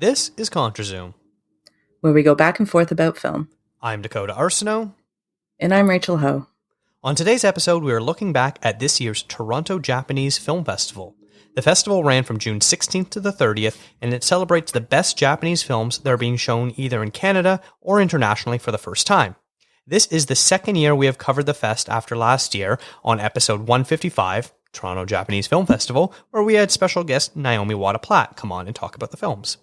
This is ContraZoom, where we go back and forth about film. I'm Dakota Arsenault. And I'm Rachel Ho. On today's episode, we are looking back at this year's Toronto Japanese Film Festival. The festival ran from June 16th to the 30th, and it celebrates the best Japanese films that are being shown either in Canada or internationally for the first time. This is the second year we have covered the fest after last year on episode 155, Toronto Japanese Film Festival, where we had special guest Naomi Wada-Platt come on and talk about the films.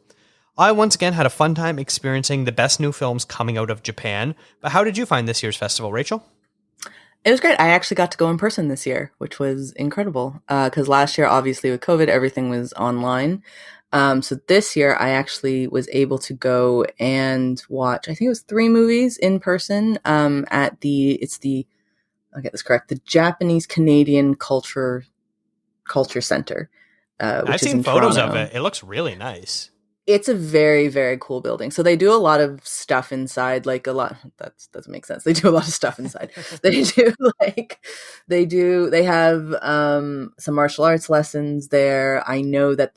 I once again had a fun time experiencing the best new films coming out of Japan, but how did you find this year's festival, Rachel? It was great. I actually got to go in person this year, which was incredible, because last year, obviously with COVID, everything was online. So this year, I actually was able to go and watch, I think it was 3 movies in person at I'll get this correct, the Japanese Canadian Culture Center. I've seen photos of it. It looks really nice. It's a very, very cool building. So they do a lot of stuff inside, that doesn't make sense. They do a lot of stuff inside. They have some martial arts lessons there. I know that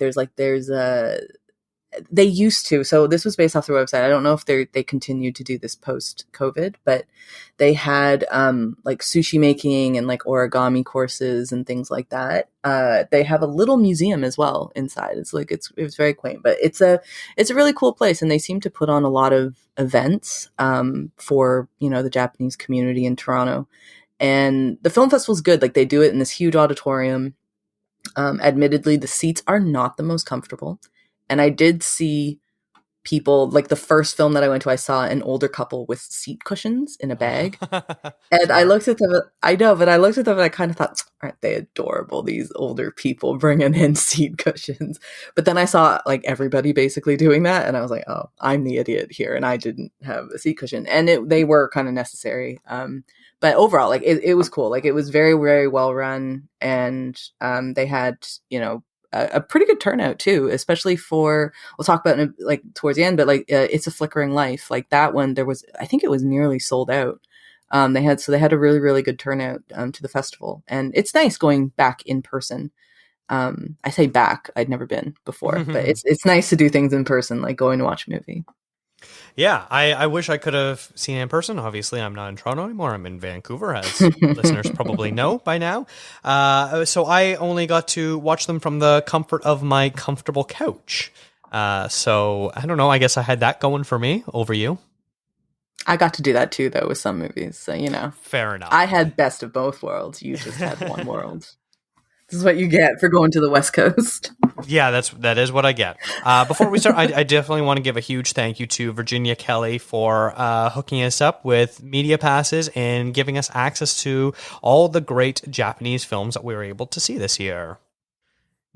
they used to, so this was based off their website. I don't know if they continued to do this post-COVID, but they had sushi making and origami courses and things like that. They have a little museum as well inside. It's very quaint, but it's a really cool place, and they seem to put on a lot of events for the Japanese community in Toronto. And the film festival's good. They do it in this huge auditorium. Admittedly, the seats are not the most comfortable. And I did see people, the first film that I went to, I saw an older couple with seat cushions in a bag. And I looked at them, and I kind of thought, aren't they adorable, these older people bringing in seat cushions? But then I saw everybody basically doing that, and I was like, oh, I'm the idiot here, and I didn't have a seat cushion. And they were kind of necessary. But overall, it was cool. It was very, very well run, and they had, a pretty good turnout too, especially for, we'll talk about it towards the end, but It's a Flickering Life, that one, I think it was nearly sold out. They had a really, really good turnout to the festival, and it's nice going back in person. I say back, I'd never been before, but it's nice to do things in person, going to watch a movie. Yeah, I wish I could have seen it in person. Obviously, I'm not in Toronto anymore. I'm in Vancouver, as listeners probably know by now. So I only got to watch them from the comfort of my comfortable couch. So I don't know. I guess I had that going for me over you. I got to do that too, though, with some movies. So, fair enough. I had best of both worlds. You just had one world. This is what you get for going to the West Coast. Yeah, that is what I get. Before we start, I definitely want to give a huge thank you to Virginia Kelly for hooking us up with media passes and giving us access to all the great Japanese films that we were able to see this year.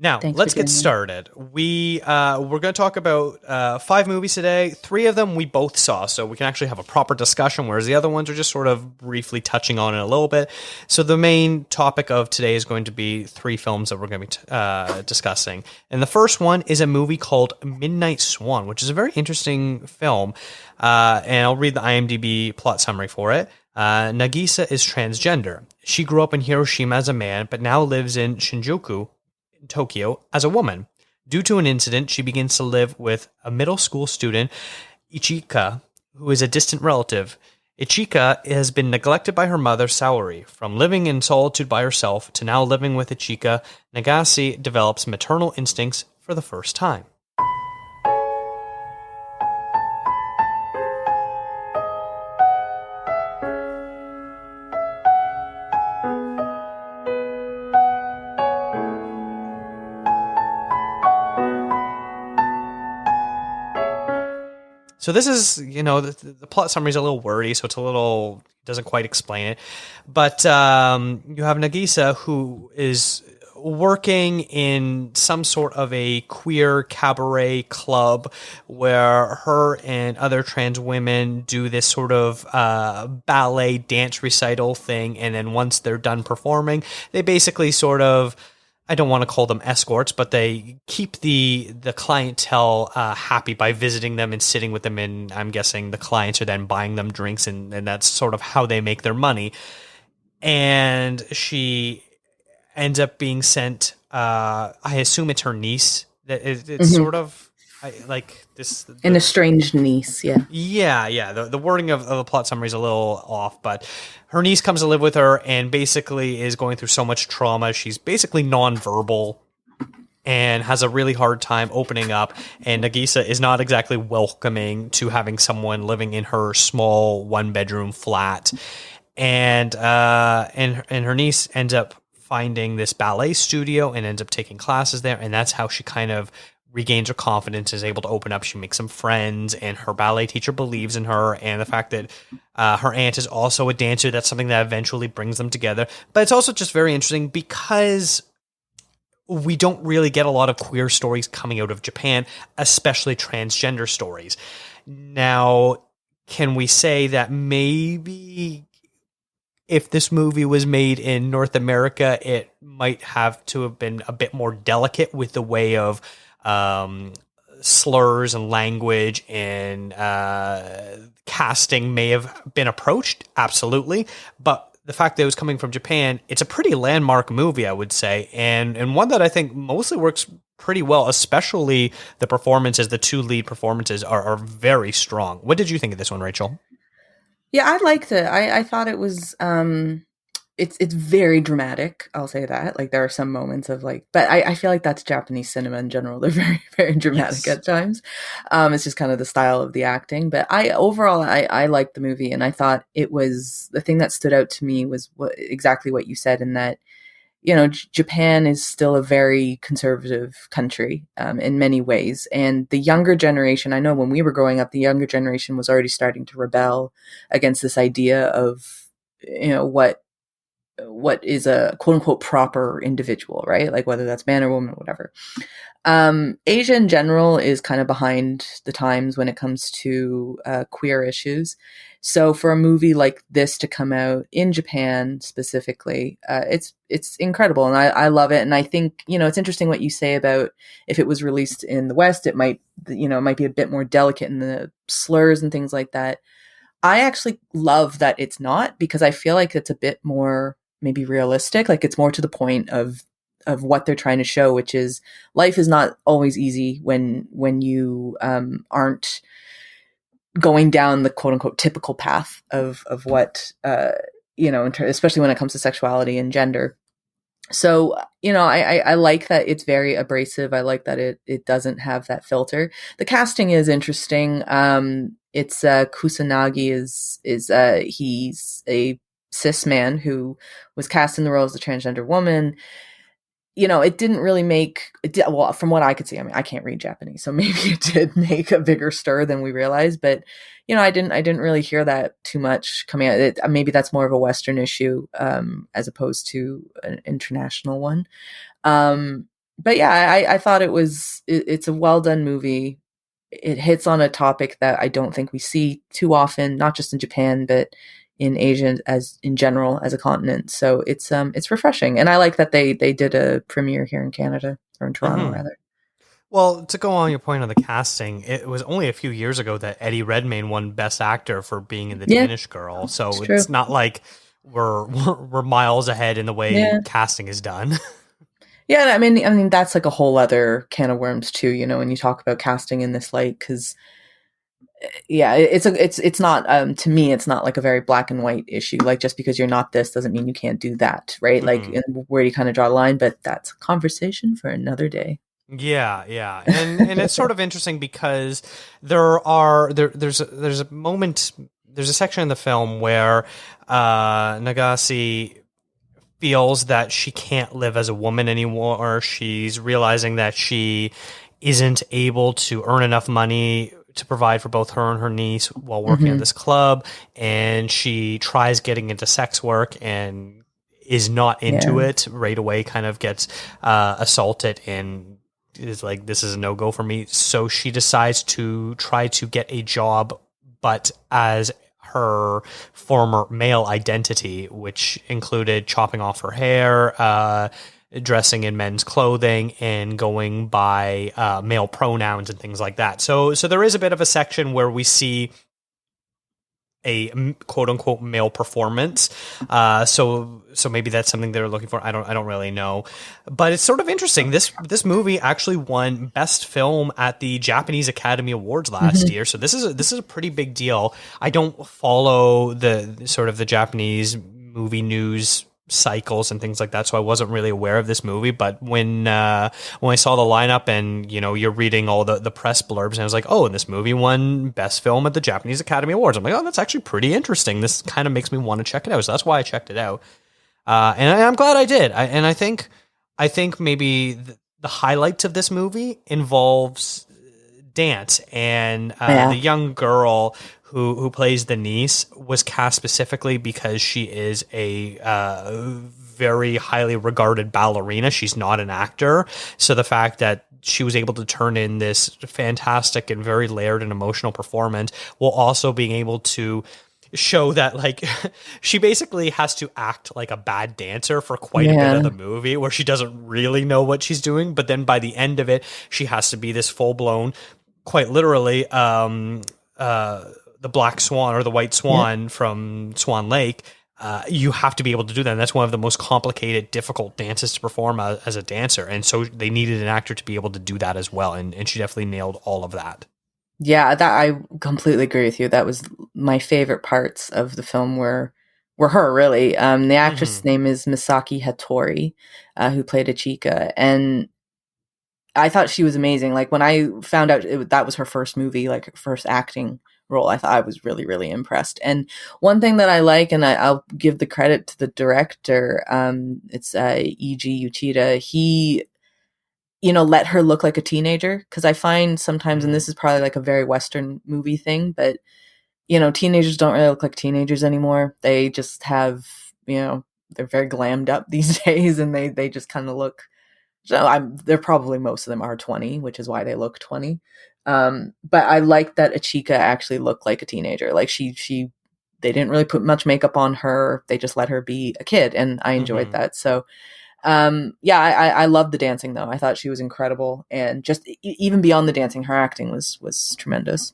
Now, let's get started. We're going to talk about 5 movies today. 3 of them we both saw, so we can actually have a proper discussion, whereas the other ones are just sort of briefly touching on it a little bit. So the main topic of today is going to be 3 films that we're going to be discussing. And the first one is a movie called Midnight Swan, which is a very interesting film. And I'll read the IMDb plot summary for it. Nagisa is transgender. She grew up in Hiroshima as a man, but now lives in Shinjuku, Tokyo, as a woman. Due to an incident, she begins to live with a middle school student, Ichika, who is a distant relative. Ichika has been neglected by her mother, Saori. From living in solitude by herself to now living with Ichika, Nagase develops maternal instincts for the first time. So this is, the plot summary is a little wordy, so doesn't quite explain it. But you have Nagisa, who is working in some sort of a queer cabaret club where her and other trans women do this sort of ballet dance recital thing. And then once they're done performing, they basically sort of, I don't want to call them escorts, but they keep the clientele happy by visiting them and sitting with them. And I'm guessing the clients are then buying them drinks, and that's sort of how they make their money. And she ends up being sent, I assume it's her niece. It's sort of I like this. An estranged niece, yeah. Yeah. The wording of the plot summary is a little off, but her niece comes to live with her and basically is going through so much trauma. She's basically nonverbal and has a really hard time opening up. And Nagisa is not exactly welcoming to having someone living in her small 1-bedroom flat. And her niece ends up finding this ballet studio and ends up taking classes there. And that's how she kind of regains her confidence, is able to open up. She makes some friends, and her ballet teacher believes in her. And the fact that her aunt is also a dancer, that's something that eventually brings them together. But it's also just very interesting because we don't really get a lot of queer stories coming out of Japan, especially transgender stories. Now, can we say that maybe if this movie was made in North America, it might have to have been a bit more delicate with the way of slurs and language and casting may have been approached? Absolutely. But the fact that it was coming from Japan, it's a pretty landmark movie, I would say, and one that I think mostly works pretty well, especially the performances. The two lead performances are very strong. What did you think of this one, Rachel? Yeah, I liked it. I thought it was it's very dramatic, I'll say that. Like, there are some moments of like, but I feel like that's Japanese cinema in general. They're very, very dramatic at times. It's just kind of the style of the acting. But overall I liked the movie, and I thought it was, the thing that stood out to me was exactly what you said, in that, you know, Japan is still a very conservative country in many ways. And the younger generation, I know when we were growing up, the younger generation was already starting to rebel against this idea of, you know, what is a quote unquote proper individual, right? Like, whether that's man or woman or whatever. Asia in general is kind of behind the times when it comes to queer issues. So for a movie like this to come out in Japan specifically, it's incredible, and I love it. And I think, you know, it's interesting what you say about if it was released in the West, it might be a bit more delicate in the slurs and things like that. I actually love that it's not, because I feel like it's a bit more maybe realistic. Like, it's more to the point of what they're trying to show, which is life is not always easy when you aren't going down the quote unquote typical path of what, especially when it comes to sexuality and gender. So, you know, I like that it's very abrasive. I like that it doesn't have that filter. The casting is interesting. It's Kusanagi is he's a cis man who was cast in the role as a transgender woman. You know, it didn't really well, from what I could see, I mean, I can't read Japanese, so maybe it did make a bigger stir than we realized, but, you know, I didn't really hear that too much coming out. Maybe that's more of a Western issue, as opposed to an international one. But yeah, I thought it's a well done movie. It hits on a topic that I don't think we see too often, not just in Japan, but in Asia as in general as a continent. So it's refreshing. And I like that they did a premiere here in Canada, or in Toronto rather. Well, to go on your point on the casting, it was only a few years ago that Eddie Redmayne won Best Actor for being in The Danish Girl. So it's not like we're miles ahead in the way casting is done. Yeah, I mean that's like a whole other can of worms too, you know, when you talk about casting in this light, because it's not to me, it's not like a very black and white issue. Like, just because you're not this doesn't mean you can't do that, right? Like, where you kind of draw the line, but that's a conversation for another day. Yeah. And it's sort of interesting because there's a moment, there's a section in the film where Nagase feels that she can't live as a woman anymore. She's realizing that she isn't able to earn enough money to provide for both her and her niece while working at this club, and she tries getting into sex work and is not into it right away, kind of gets assaulted and is like, this is a no-go for me. So she decides to try to get a job, but as her former male identity, which included chopping off her hair, dressing in men's clothing, and going by male pronouns and things like that. So there is a bit of a section where we see quote unquote male performance. So maybe that's something they're looking for. I don't really know, but it's sort of interesting. This movie actually won Best Film at the Japanese Academy Awards last year. So this is a pretty big deal. I don't follow the sort of the Japanese movie news cycles and things like that, so I wasn't really aware of this movie. But when I saw the lineup and you're reading all the press blurbs, and I was like, oh, and this movie won Best Film at the Japanese Academy Awards. I'm like, oh, that's actually pretty interesting. This kind of makes me want to check it out. So that's why I checked it out, and I'm glad I did. I think maybe the highlights of this movie involves dance, and the young girl who plays the niece was cast specifically because she is a very highly regarded ballerina. She's not an actor. So the fact that she was able to turn in this fantastic and very layered and emotional performance, while also being able to show that, like, she basically has to act like a bad dancer for quite a bit of the movie, where she doesn't really know what she's doing. But then by the end of it, she has to be this full-blown, quite literally, the Black Swan or the White Swan from Swan Lake. You have to be able to do that. And that's one of the most complicated, difficult dances to perform as a dancer. And so they needed an actor to be able to do that as well. And she definitely nailed all of that. Yeah, that I completely agree with you. That was my favorite parts of the film were her, really. The actress' name is Misaki Hattori, who played Ichika. And I thought she was amazing. Like, when I found out that was her first movie, like her first acting role, I thought I was really, really impressed. And one thing that I like, and I'll give the credit to the director, it's E.G. Uchida. He, let her look like a teenager. Because I find sometimes, and this is probably like a very Western movie thing, but, teenagers don't really look like teenagers anymore. They just have, they're very glammed up these days, and they just kind of look, they're probably, most of them are 20, which is why they look 20. But I like that Ichika actually looked like a teenager. Like they didn't really put much makeup on her. They just let her be a kid, and I enjoyed that. So, I love the dancing though. I thought she was incredible, and just even beyond the dancing, her acting was tremendous.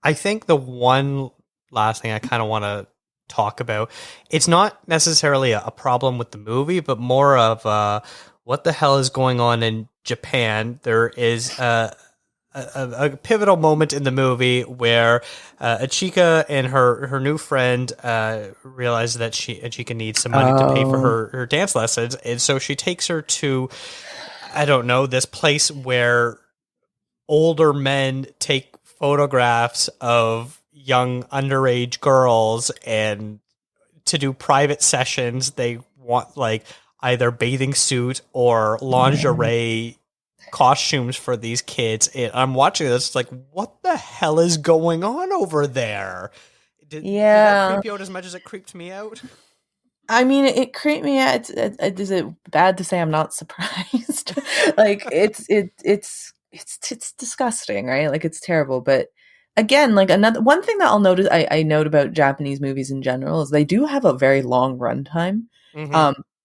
I think the one last thing I kind of want to talk about, it's not necessarily a problem with the movie, but more of what the hell is going on in Japan. There is a pivotal moment in the movie where Ichika and her new friend realize that Ichika needs some money to pay for her dance lessons, and so she takes her to, I don't know, this place where older men take photographs of young underage girls, and to do private sessions they want like either bathing suit or lingerie costumes for these kids. And I'm watching this like, what the hell is going on over there? Did that creep you out as much as it creeped me out? I mean, it creeped me out. Is it bad to say I'm not surprised? Like, it's disgusting, right? Like, it's terrible. But again, like, another one thing that I'll notice, I note about Japanese movies in general, is they do have a very long runtime.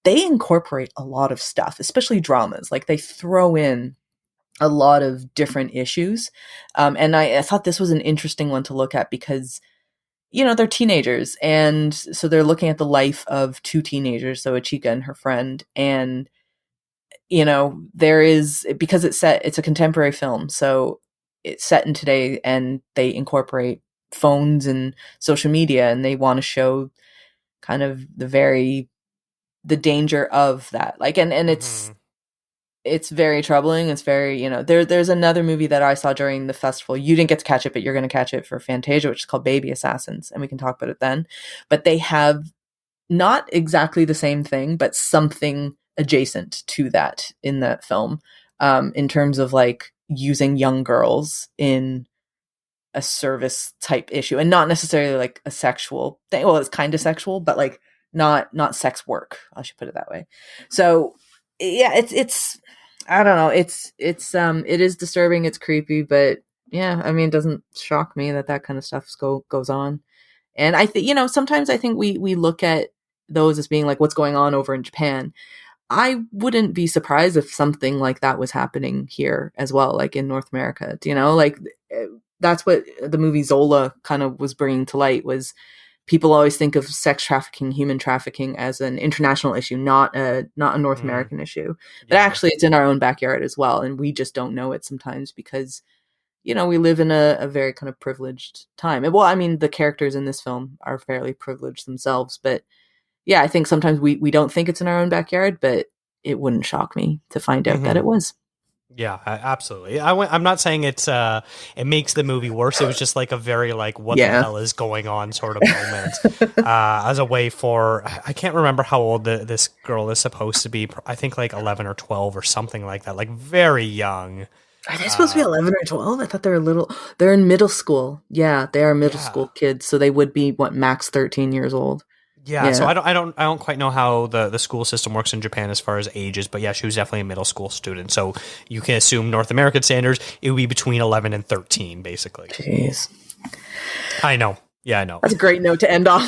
They incorporate a lot of stuff, especially dramas. Like, they throw in a lot of different issues. And I thought this was an interesting one to look at because, they're teenagers. And so they're looking at the life of two teenagers, so Ichika and her friend. And, there is, because it's a contemporary film, so it's set in today, and they incorporate phones and social media, and they want to show kind of the danger of that. Like, and it's very troubling. It's very, there's another movie that I saw during the festival. You didn't get to catch it, but you're going to catch it for Fantasia, which is called Baby Assassins. And we can talk about it then. But they have not exactly the same thing, but something adjacent to that in that film, in terms of like using young girls in a service type issue, and not necessarily like a sexual thing. Well, it's kind of sexual, but like not sex work. I should put it that way. So yeah, it's I don't know. It is disturbing. It's creepy, but yeah, I mean, it doesn't shock me that kind of stuff goes on. And I think, sometimes I think we look at those as being like what's going on over in Japan. I wouldn't be surprised if something like that was happening here as well, like in North America. Like that's what the movie Zola kind of was bringing to light. Was people always think of sex trafficking, human trafficking as an international issue, not a North American issue. But actually, it's in our own backyard as well, and we just don't know it sometimes because, you know, we live in a very kind of privileged time. And, well, I mean, the characters in this film are fairly privileged themselves, but yeah, I think sometimes we don't think it's in our own backyard, but it wouldn't shock me to find out that it was. Yeah, absolutely. I'm not saying it makes the movie worse. It was just like a very like what the hell is going on sort of moment as a way for, I can't remember how old this girl is supposed to be. I think like 11 or 12 or something like that, like very young. Are they supposed to be 11 or 12? I thought they're in middle school. Yeah, they are middle school kids, so they would be max 13 years old. Yeah, so I don't quite know how the school system works in Japan as far as ages, but yeah, she was definitely a middle school student. So you can assume North American standards, it would be between 11 and 13, basically. Jeez. I know. Yeah, I know. That's a great note to end off.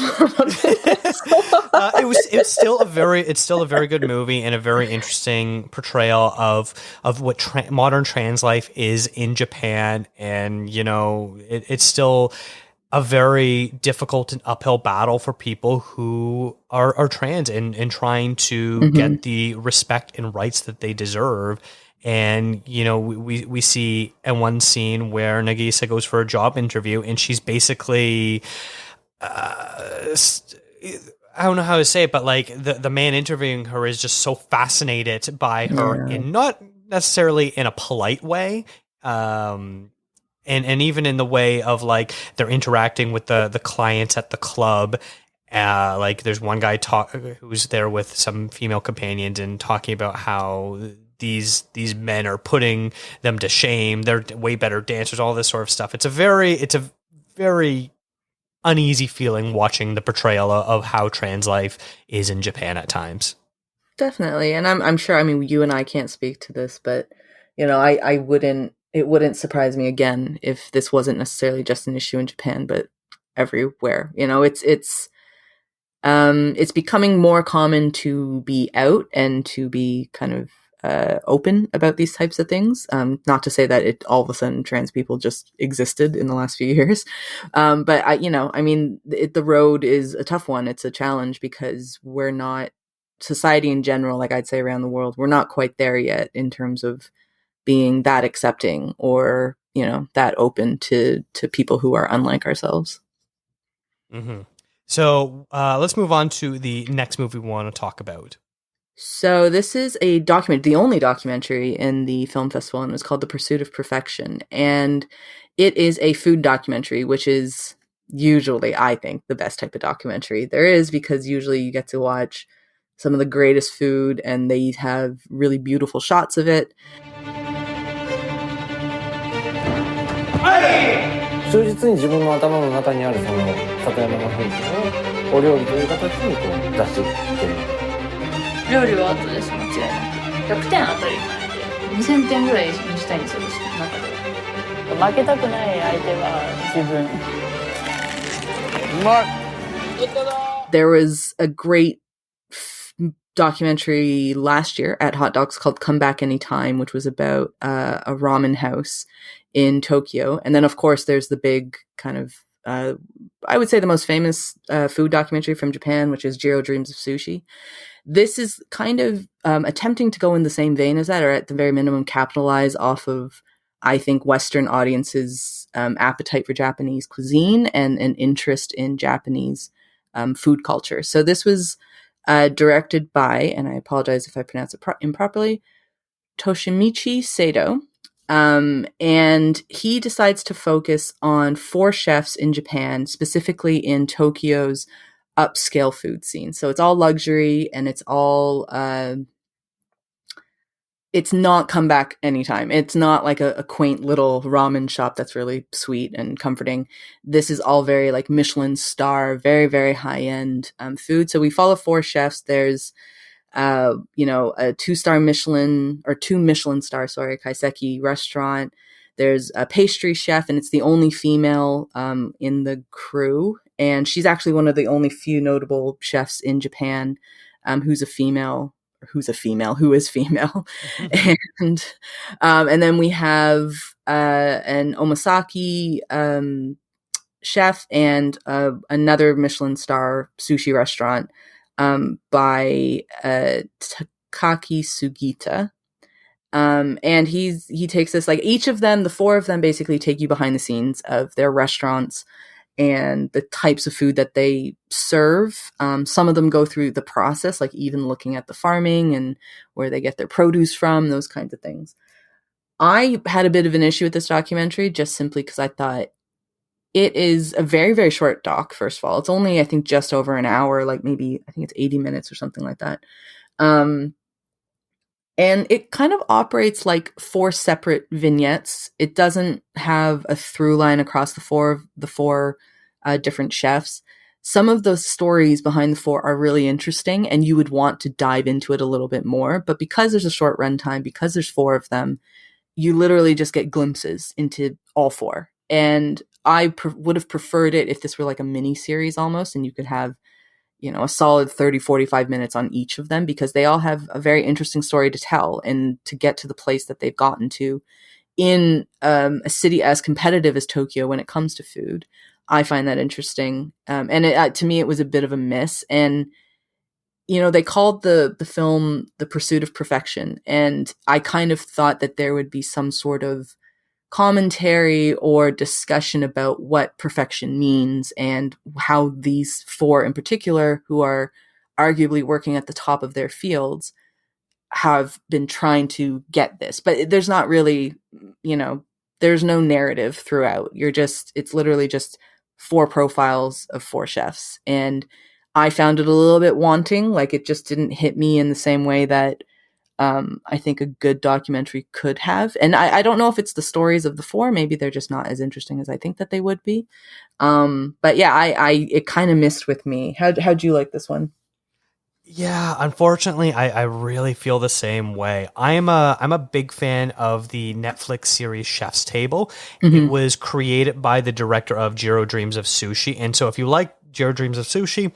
It's still a very good movie and a very interesting portrayal of what modern trans life is in Japan, and you know, it's still a very difficult and uphill battle for people who are trans and trying to get the respect and rights that they deserve. And, you know, we see in one scene where Nagisa goes for a job interview and she's basically, I don't know how to say it, but like the man interviewing her is just so fascinated by her and not necessarily in a polite way. And even in the way of like they're interacting with the clients at the club, like there's one guy who's there with some female companions and talking about how these men are putting them to shame. They're way better dancers, all this sort of stuff. It's a very uneasy feeling watching the portrayal of how trans life is in Japan at times. Definitely, and I'm sure. I mean, you and I can't speak to this, but you know, it wouldn't surprise me again if this wasn't necessarily just an issue in Japan, but everywhere. You know, it's becoming more common to be out and to be kind of open about these types of things. Not to say that all of a sudden trans people just existed in the last few years, but the road is a tough one. It's a challenge because we're not, society in general, like I'd say around the world, we're not quite there yet in terms of being that accepting or, you know, that open to people who are unlike ourselves. Mm-hmm. So let's move on to the next movie we want to talk about. So this is a document, the only documentary in the film festival, and it's called The Pursuit of Perfection. And it is a food documentary, which is usually, I think, the best type of documentary there is, because usually you get to watch some of the greatest food and they have really beautiful shots of it. 忠実に自分の頭の中にあるその里山の風景をお料理という形にこう出していってる。料理は後です、間違いなく。100点当たり前で2000点ぐらいにしたいんですよ、私の中では。負けたくない相手は自分。うまい。There was a great documentary last year at Hot Docs called Come Back Anytime, which was about a ramen house in Tokyo. And then, of course, there's the big kind of, I would say the most famous food documentary from Japan, which is Jiro Dreams of Sushi. This is kind of attempting to go in the same vein as that, or at the very minimum capitalize off of, I think, Western audiences' appetite for Japanese cuisine and an interest in Japanese food culture. So this was directed by, and I apologize if I pronounce it improperly, Toshimichi Sato. And he decides to focus on 4 chefs in Japan, specifically in Tokyo's upscale food scene. So it's all luxury and it's all, it's not Come Back Anytime. It's not like a quaint little ramen shop that's really sweet and comforting. This is all very like Michelin star, very, very high end food. So we follow 4 chefs. There's a 2-star Michelin or 2 Michelin star, Kaiseki restaurant. There's a pastry chef, and it's the only female in the crew. And she's actually one of the only few notable chefs in Japan who's a female who's a female, who is female. And then we have an omasaki chef and another Michelin star sushi restaurant by Takaki Sugita. And he takes this, like, each of them, the four of them basically take you behind the scenes of their restaurants and the types of food that they serve. Some of them go through the process, like even looking at the farming and where they get their produce from, those kinds of things. I had a bit of an issue with this documentary just simply because I thought it is a very, very short doc, first of all. It's only, I think, just over an hour, like maybe, I think it's 80 minutes or something like that. And it kind of operates like four separate vignettes. It doesn't have a through line across the four different chefs. Some of those stories behind the four are really interesting, and you would want to dive into it a little bit more. But because there's a short runtime, because there's four of them, you literally just get glimpses into all four. And I would have preferred it if this were like a mini series almost, and you could have, a solid 30, 45 minutes on each of them, because they all have a very interesting story to tell and to get to the place that they've gotten to in a city as competitive as Tokyo when it comes to food. I find that interesting. And to me, it was a bit of a miss. And, they called the film The Pursuit of Perfection. And I kind of thought that there would be some sort of commentary or discussion about what perfection means and how these four in particular, who are arguably working at the top of their fields, have been trying to get this. But there's not really, there's no narrative throughout. It's literally just four profiles of four chefs. And I found it a little bit wanting. Like, it just didn't hit me in the same way that I think a good documentary could have. And I don't know if it's the stories of the four. Maybe they're just not as interesting as I think that they would be. But yeah, it kind of missed with me. How'd you like this one? Yeah, unfortunately, I really feel the same way. I'm a big fan of the Netflix series Chef's Table. Mm-hmm. It was created by the director of Jiro Dreams of Sushi. And so if you like Jiro Dreams of Sushi,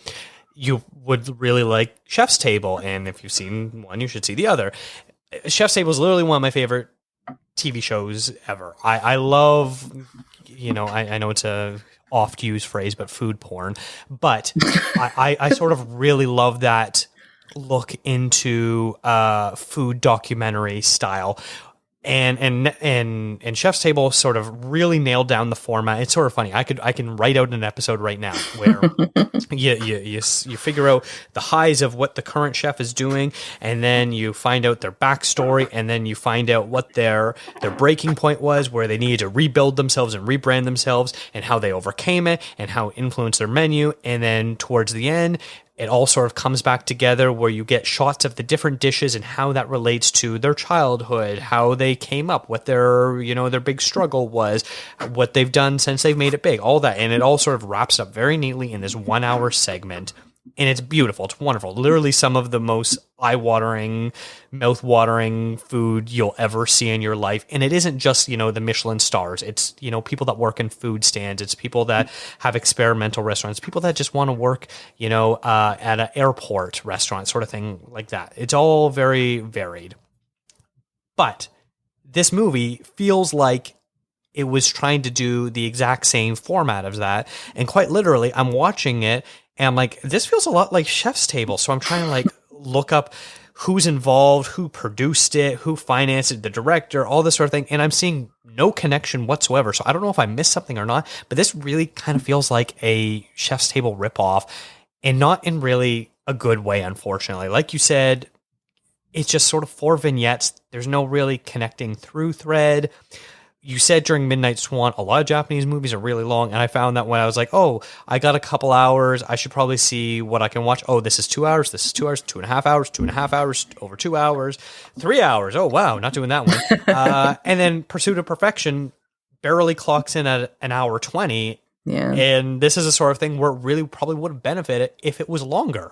you would really like Chef's Table. And if you've seen one, you should see the other. Chef's Table is literally one of my favorite TV shows ever. I love, I know it's a oft used phrase, but food porn. But I sort of really love that look into food documentary style. And Chef's Table sort of really nailed down the format. It's sort of funny. I can write out an episode right now where you figure out the highs of what the current chef is doing, and then you find out their backstory, and then you find out what their breaking point was, where they needed to rebuild themselves and rebrand themselves, and how they overcame it, and how it influenced their menu, and then towards the end, it all sort of comes back together where you get shots of the different dishes and how that relates to their childhood, how they came up, what their big struggle was, what they've done since they've made it big, all that. And it all sort of wraps up very neatly in this 1 hour segment. And it's beautiful. It's wonderful. Literally some of the most eye-watering, mouth-watering food you'll ever see in your life. And it isn't just, the Michelin stars. It's, people that work in food stands. It's people that have experimental restaurants, people that just want to work, at an airport restaurant, sort of thing like that. It's all very varied. But this movie feels like it was trying to do the exact same format of that. And quite literally, I'm watching it, and I'm like, this feels a lot like Chef's Table. So I'm trying to look up who's involved, who produced it, who financed it, the director, all this sort of thing. And I'm seeing no connection whatsoever. So I don't know if I missed something or not, but this really kind of feels like a Chef's Table ripoff, and not in really a good way, unfortunately. Like you said, it's just sort of four vignettes. There's no really connecting through thread. You said during Midnight Swan, a lot of Japanese movies are really long, and I found that when I was like, oh, I got a couple hours, I should probably see what I can watch. Oh, this is 2 hours, this is 2 hours, 2.5 hours, 2.5 hours, over 2 hours, 3 hours. Oh, wow, not doing that one. And then Pursuit of Perfection barely clocks in at an hour 20. Yeah. And this is a sort of thing where it really probably would have benefited if it was longer.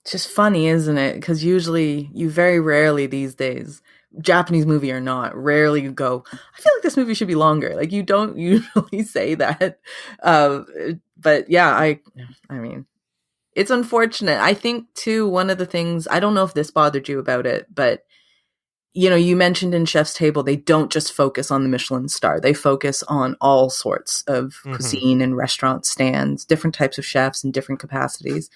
It's just funny, isn't it? Because usually, you very rarely these days, Japanese movie or not, rarely you go, I feel like this movie should be longer. Like, you don't usually say that. But yeah, I mean, It's unfortunate. I think too, one of the things, I don't know if this bothered you about it, but you know, you mentioned in Chef's Table, they don't just focus on the Michelin star. They focus on all sorts of cuisine and restaurant stands, different types of chefs in different capacities.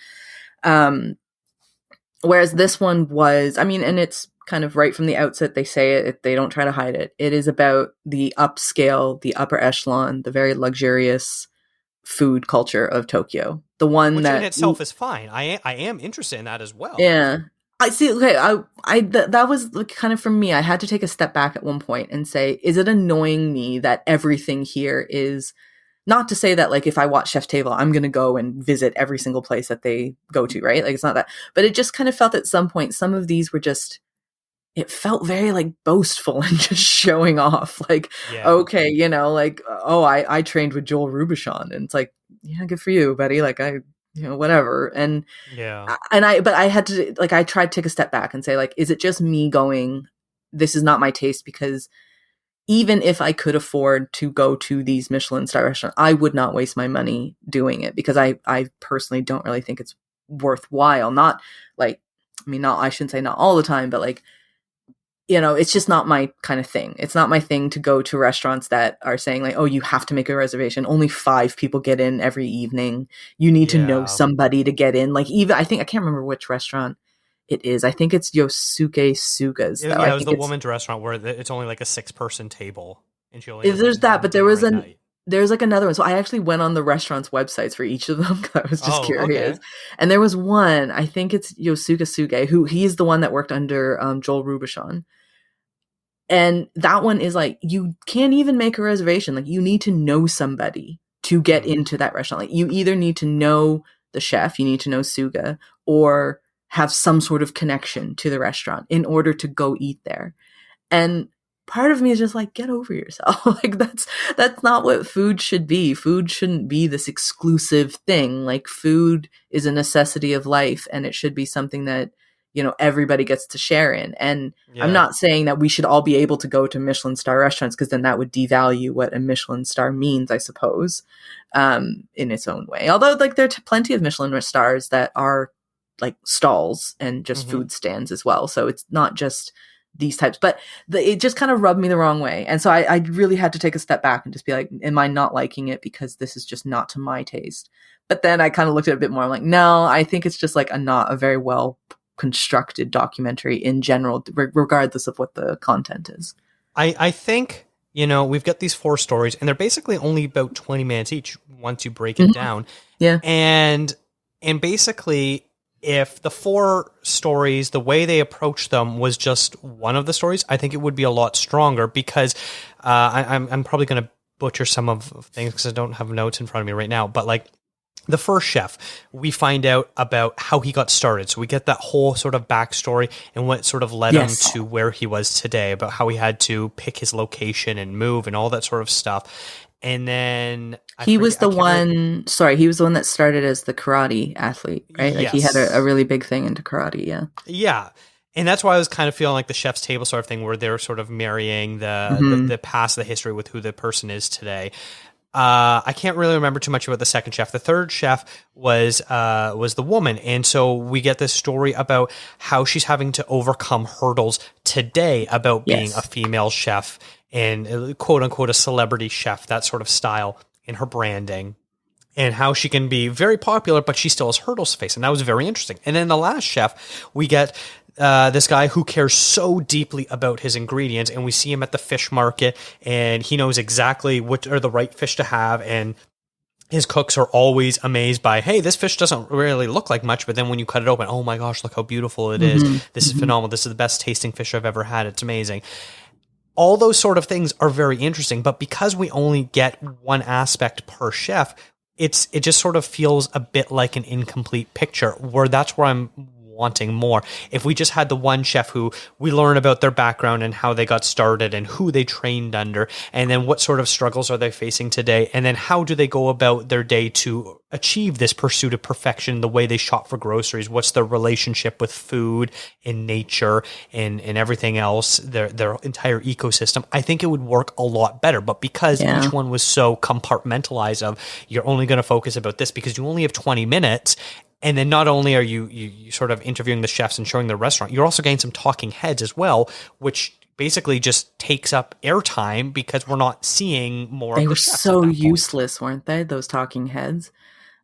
Whereas this one was, I mean, and it's kind of right from the outset, they say it, they don't try to hide it. It is about the upscale, the upper echelon, the very luxurious food culture of Tokyo. The one Which that in itself is fine. I am interested in that as well. Yeah. I see. Okay, that was kind of for me. I had to take a step back at one point and say, is it annoying me that everything here is not to say that like if I watch Chef's Table, I'm going to go and visit every single place that they go to, right? Like it's not that, but it just kind of felt at some point some of these were just. It felt very like boastful and just showing off. Like, okay, you know, like I trained with Joel Robuchon, and it's like, yeah, good for you, buddy. Like you know, whatever. And but I had to, like, I tried to take a step back and say, like, is it just me going, this is not my taste? Because even if I could afford to go to these Michelin star restaurants, I would not waste my money doing it because I personally don't really think it's worthwhile. Not like, I mean, I shouldn't say not all the time, but like, you know, it's just not my kind of thing. It's not my thing to go to restaurants that are saying like, oh, you have to make a reservation. Only 5 people get in every evening. You need to know somebody to get in. Like even, I can't remember which restaurant it is. I think it's Yosuke Suga's. Yeah, it was the woman's restaurant where it's only like a 6-person table. And she only there's that, but there's like another one. So I actually went on the restaurant's websites for each of them because I was just curious. Okay. And there was one, I think it's Yosuke Suge, who he's the one that worked under Joel Robuchon. And that one is like, you can't even make a reservation. Like you need to know somebody to get into that restaurant. Like you either need to know the chef, you need to know Suga, or have some sort of connection to the restaurant in order to go eat there. And part of me is just like, get over yourself. Like that's not what food should be. Food shouldn't be this exclusive thing. Like food is a necessity of life, and it should be something that, you know, everybody gets to share in. And I'm not saying that we should all be able to go to Michelin star restaurants, because then that would devalue what a Michelin star means, I suppose, in its own way. Although like there are plenty of Michelin stars that are like stalls and just food stands as well. So it's not just these types, but it just kind of rubbed me the wrong way. And so I really had to take a step back and just be like, am I not liking it because this is just not to my taste? But then I kind of looked at it a bit more. I'm like, no, I think it's just like not a very well constructed documentary in general, regardless of what the content is. I think, you know, we've got these 4 stories and they're basically only about 20 minutes each once you break it down. Yeah. And basically, if the 4 stories, the way they approach them was just one of the stories, I think it would be a lot stronger, because I'm probably going to butcher some of things because I don't have notes in front of me right now. But like the first chef, we find out about how he got started. So we get that whole sort of backstory and what sort of led him to where he was today, about how he had to pick his location and move and all that sort of stuff. And then he was the one that started as the karate athlete, right? Like he had a really big thing into karate. Yeah. Yeah. And that's why I was kind of feeling like the Chef's Table sort of thing, where they're sort of marrying the past, the history with who the person is today. I can't really remember too much about the second chef. The third chef was the woman. And so we get this story about how she's having to overcome hurdles today about being a female chef and quote unquote a celebrity chef, that sort of style in her branding, and how she can be very popular, but she still has hurdles to face. And that was very interesting. And then the last chef, we get this guy who cares so deeply about his ingredients, and we see him at the fish market, and he knows exactly what are the right fish to have, and his cooks are always amazed by, hey, this fish doesn't really look like much, but then when you cut it open, oh my gosh, look how beautiful it is. This is phenomenal. This is the best tasting fish I've ever had. It's amazing. All those sort of things are very interesting, but because we only get one aspect per chef, it just sort of feels a bit like an incomplete picture, where that's where I'm wanting more. If we just had the one chef who we learn about their background and how they got started and who they trained under, and then what sort of struggles are they facing today, and then how do they go about their day to achieve this pursuit of perfection, the way they shop for groceries, what's their relationship with food and nature and everything else, their entire ecosystem, I think it would work a lot better. But because each one was so compartmentalized of, you're only going to focus about this because you only have 20 minutes, And then not only are you sort of interviewing the chefs and showing the restaurant, you're also getting some talking heads as well, which basically just takes up airtime because we're not seeing more They of the were chefs so at that point. useless, weren't they? Those talking heads.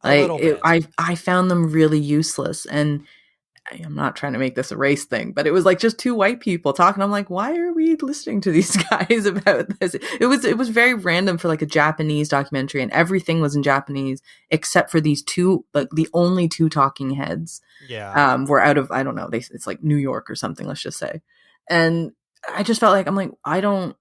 A little bit. I found them really useless, and I'm not trying to make this a race thing, but it was like just two white people talking. I'm like, why are we listening to these guys about this? It was very random for like a Japanese documentary, and everything was in Japanese except for these two, like the only two talking heads. Yeah. Were out of, I don't know, it's like New York or something, let's just say. And I just felt like, I'm like, I don't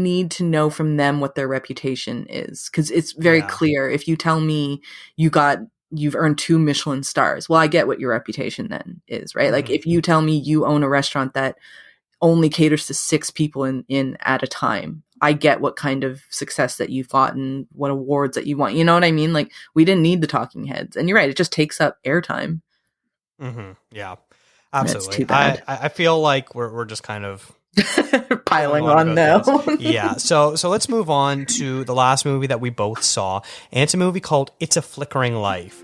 need to know from them what their reputation is, because it's very clear. If you tell me you've earned 2 Michelin stars, well, I get what your reputation then is, right? Like if you tell me you own a restaurant that only caters to 6 people in at a time, I get what kind of success that you've gotten, what awards that you want. You know what I mean? Like we didn't need the talking heads, and you're right, it just takes up airtime. Yeah, absolutely. That's too bad. I feel like we're just kind of piling on now. Yeah. So let's move on to the last movie that we both saw, and it's a movie called It's a Flickering Life.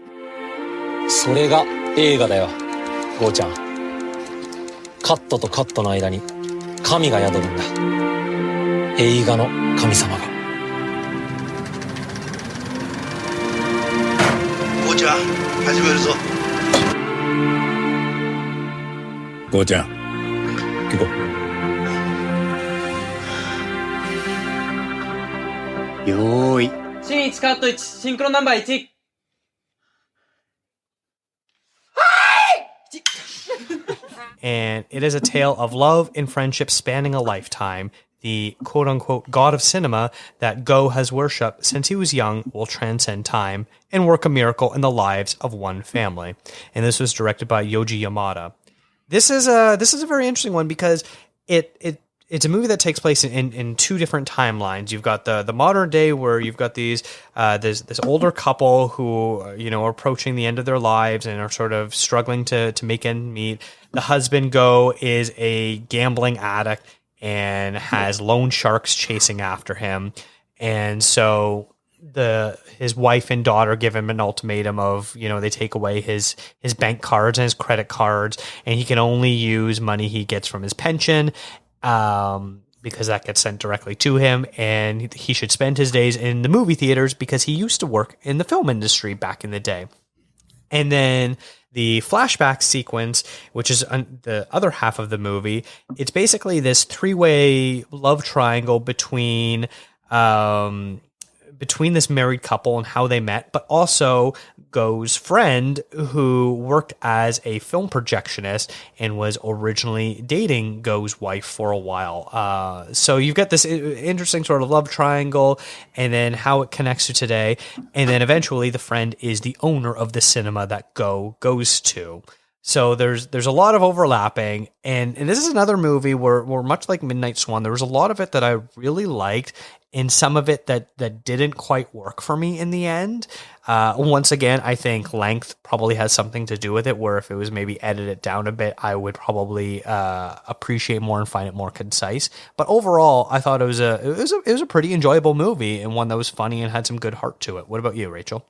それが映画だよ、ゴーちゃん。カットとカットの間に神が宿るんだ。映画の神様が。ゴーちゃん、始めるぞ。ゴーちゃん、行こう。よーい。シーン1カット1、シンクロナンバー1。And it is a tale of love and friendship spanning a lifetime. The quote-unquote god of cinema that Go has worshipped since he was young will transcend time and work a miracle in the lives of one family. And this was directed by Yoji Yamada. This is a very interesting one because it's a movie that takes place in 2 different timelines. You've got the modern day where you've got this older couple who are approaching the end of their lives and are sort of struggling to make ends meet. The husband Go is a gambling addict and has loan sharks chasing after him, and so his wife and daughter give him an ultimatum of, they take away his bank cards and his credit cards, and he can only use money he gets from his pension. Because that gets sent directly to him, and he should spend his days in the movie theaters because he used to work in the film industry back in the day. And then the flashback sequence, which is the other half of the movie, it's basically this 3-way love triangle between this married couple and how they met, but also Go's friend who worked as a film projectionist and was originally dating Go's wife for a while. So you've got this interesting sort of love triangle, and then how it connects to today. And then eventually the friend is the owner of the cinema that Go goes to. So there's a lot of overlapping, and this is another movie where much like Midnight Swan, there was a lot of it that I really liked, and some of it that didn't quite work for me in the end. Once again, I think length probably has something to do with it, where if it was maybe edited down a bit, I would probably appreciate more and find it more concise. But overall, I thought it was a pretty enjoyable movie, and one that was funny and had some good heart to it. What about you, Rachel?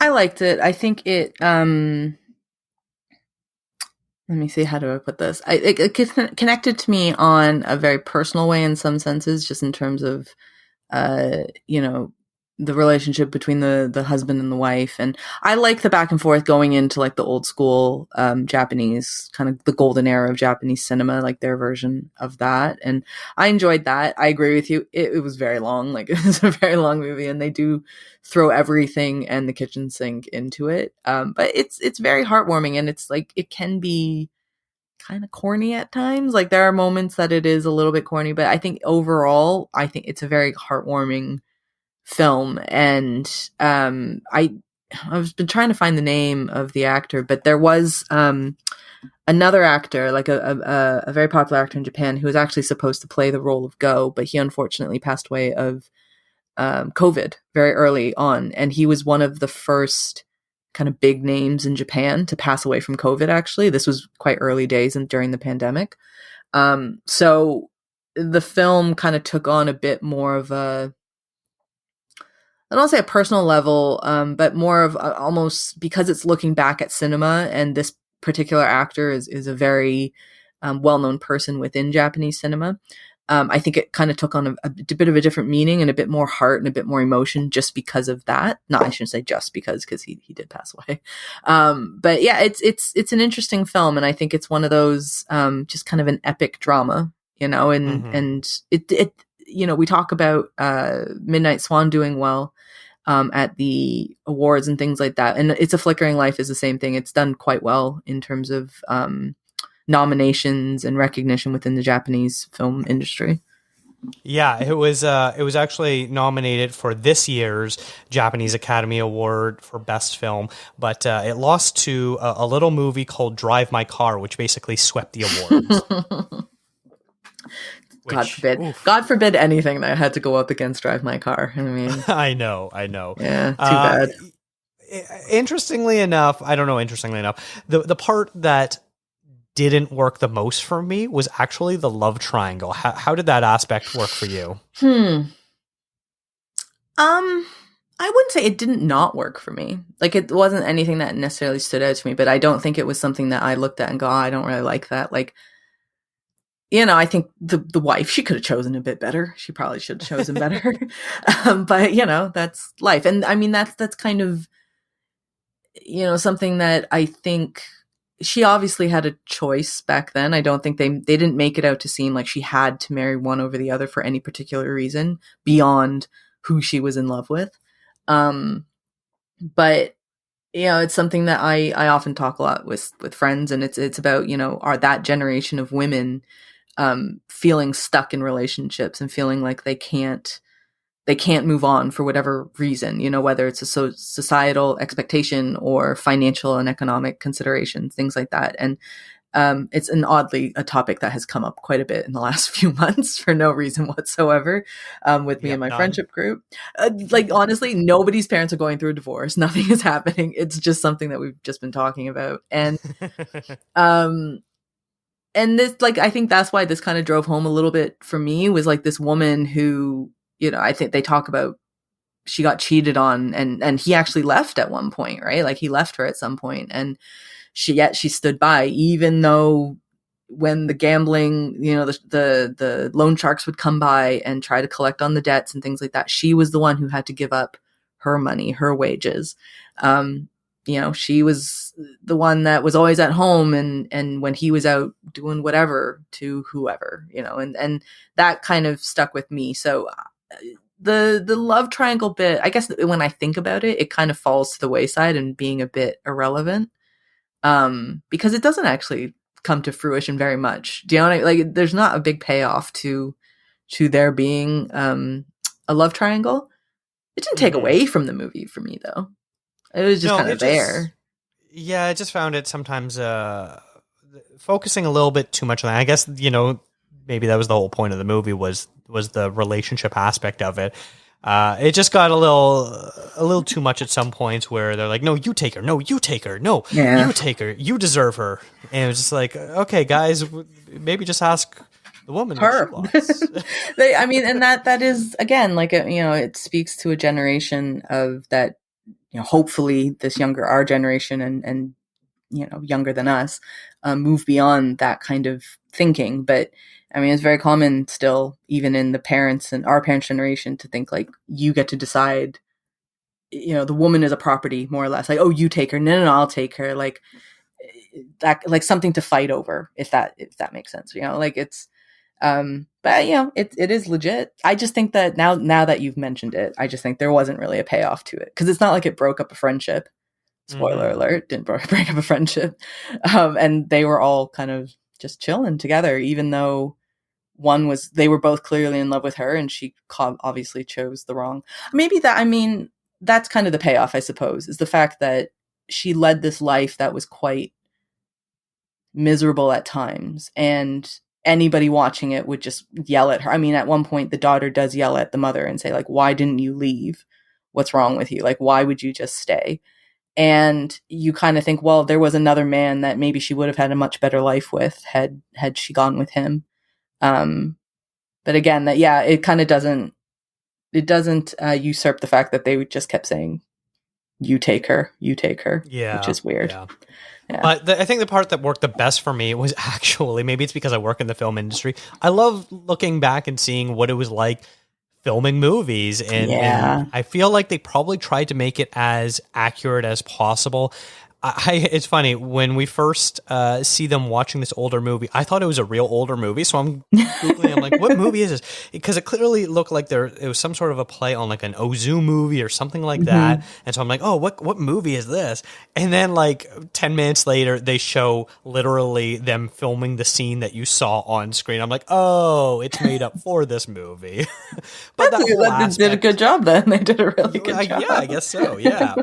I liked it. I think it let me see, how do I put this? It connected to me on a very personal way in some senses, just in terms of, the relationship between the husband and the wife. And I like the back and forth going into like the old school Japanese, kind of the golden era of Japanese cinema, like their version of that. And I enjoyed that. I agree with you. It was very long. Like it was a very long movie, and they do throw everything and the kitchen sink into it. But it's very heartwarming, and it's like, it can be kind of corny at times. Like there are moments that it is a little bit corny, but I think overall, it's a very heartwarming film. And I've been trying to find the name of the actor, but there was another actor, like a very popular actor in Japan, who was actually supposed to play the role of Go, but he unfortunately passed away of COVID very early on, and he was one of the first kind of big names in Japan to pass away from COVID. Actually, this was quite early days and during the pandemic. So the film kind of took on a bit more of a I don't say a personal level, but more of almost because it's looking back at cinema, and this particular actor is a very well-known person within Japanese cinema. I think it kind of took on a bit of a different meaning and a bit more heart and a bit more emotion just because of that. No, I shouldn't say just because he did pass away. But yeah, it's an interesting film, and I think it's one of those just kind of an epic drama, and it we talk about Midnight Swan doing well at the awards and things like that, and It's a Flickering Life is the same thing. It's done quite well in terms of nominations and recognition within the Japanese film industry. Yeah, it was actually nominated for this year's Japanese Academy Award for Best Film, but it lost to a little movie called Drive My Car, which basically swept the awards. God forbid anything that had to go up against Drive My Car. I mean, I know. Yeah, too bad. Interestingly enough, the part that didn't work the most for me was actually the love triangle. How did that aspect work for you? I wouldn't say it didn't not work for me. Like, it wasn't anything that necessarily stood out to me, but I don't think it was something that I looked at and go, oh, I don't really like that. Like, I think the wife, she could have chosen a bit better. She probably should have chosen better. But that's life. And I mean, that's kind of, something that I think she obviously had a choice back then. I don't think they didn't make it out to seem like she had to marry one over the other for any particular reason beyond who she was in love with. But it's something that I often talk a lot with friends, and it's about, are that generation of women feeling stuck in relationships and feeling like they can't move on for whatever reason, whether it's a societal expectation or financial and economic considerations, things like that. And it's a topic that has come up quite a bit in the last few months for no reason whatsoever with me and my friendship group. Honestly, nobody's parents are going through a divorce. Nothing is happening. It's just something that we've just been talking about. And and this, I think that's why this kind of drove home a little bit for me, was this woman who, I think they talk about, she got cheated on, and he actually left at one point, right? He left her at some point, and she stood by, even though when the gambling, the loan sharks would come by and try to collect on the debts and things like that, she was the one who had to give up her money, her wages. She was the one that was always at home, and when he was out doing whatever to whoever, and that kind of stuck with me. So the love triangle bit, I guess when I think about it, it kind of falls to the wayside and being a bit irrelevant, because it doesn't actually come to fruition very much. Do you know what I mean? There's not a big payoff to there being a love triangle. It didn't take away from the movie for me, though. It was just kind of there. I just found it sometimes focusing a little bit too much on that. I guess, maybe that was the whole point of the movie, was the relationship aspect of it. It just got a little too much at some points, where they're like, no, you take her. No, you take her. No, you take her. You deserve her. And it was just like, okay, guys, maybe just ask the woman her. What she wants. And that is, again, it speaks to a generation of that, hopefully our generation and younger than us, move beyond that kind of thinking. But I mean, it's very common still, even in the parents and our parents' generation, to think you get to decide, the woman is a property, more or less. Oh, you take her. No, I'll take her. That, something to fight over, if that makes sense. It's, but it is legit. I just think that now that you've mentioned it, I just think there wasn't really a payoff to it, because it's not like it broke up a friendship. Spoiler alert, didn't break up a friendship. And they were all kind of just chilling together, even though they were both clearly in love with her, and she obviously chose the wrong. Maybe that's kind of the payoff, I suppose, is the fact that she led this life that was quite miserable at times, and anybody watching it would just yell at her. I mean, at one point, the daughter does yell at the mother and say, why didn't you leave? What's wrong with you? Why would you just stay? And you kind of think, well, there was another man that maybe she would have had a much better life with had she gone with him. But again, it kind of doesn't usurp the fact that they just kept saying, you take her, Yeah, which is weird. Yeah. Yeah. But I think the part that worked the best for me was actually, maybe it's because I work in the film industry, I love looking back and seeing what it was like filming movies. And I feel like they probably tried to make it as accurate as possible. It's funny, when we first see them watching this older movie, I thought it was a real older movie. So I'm Googling, I'm like, what movie is this? Because it clearly looked like it was some sort of a play on like an Ozu movie or something like that. And so I'm like, oh, what movie is this? And then like 10 minutes later, they show literally them filming the scene that you saw on screen. I'm like, oh, it's made up for this movie. But that did a good job then. They did a really good job. Yeah, I guess so. Yeah.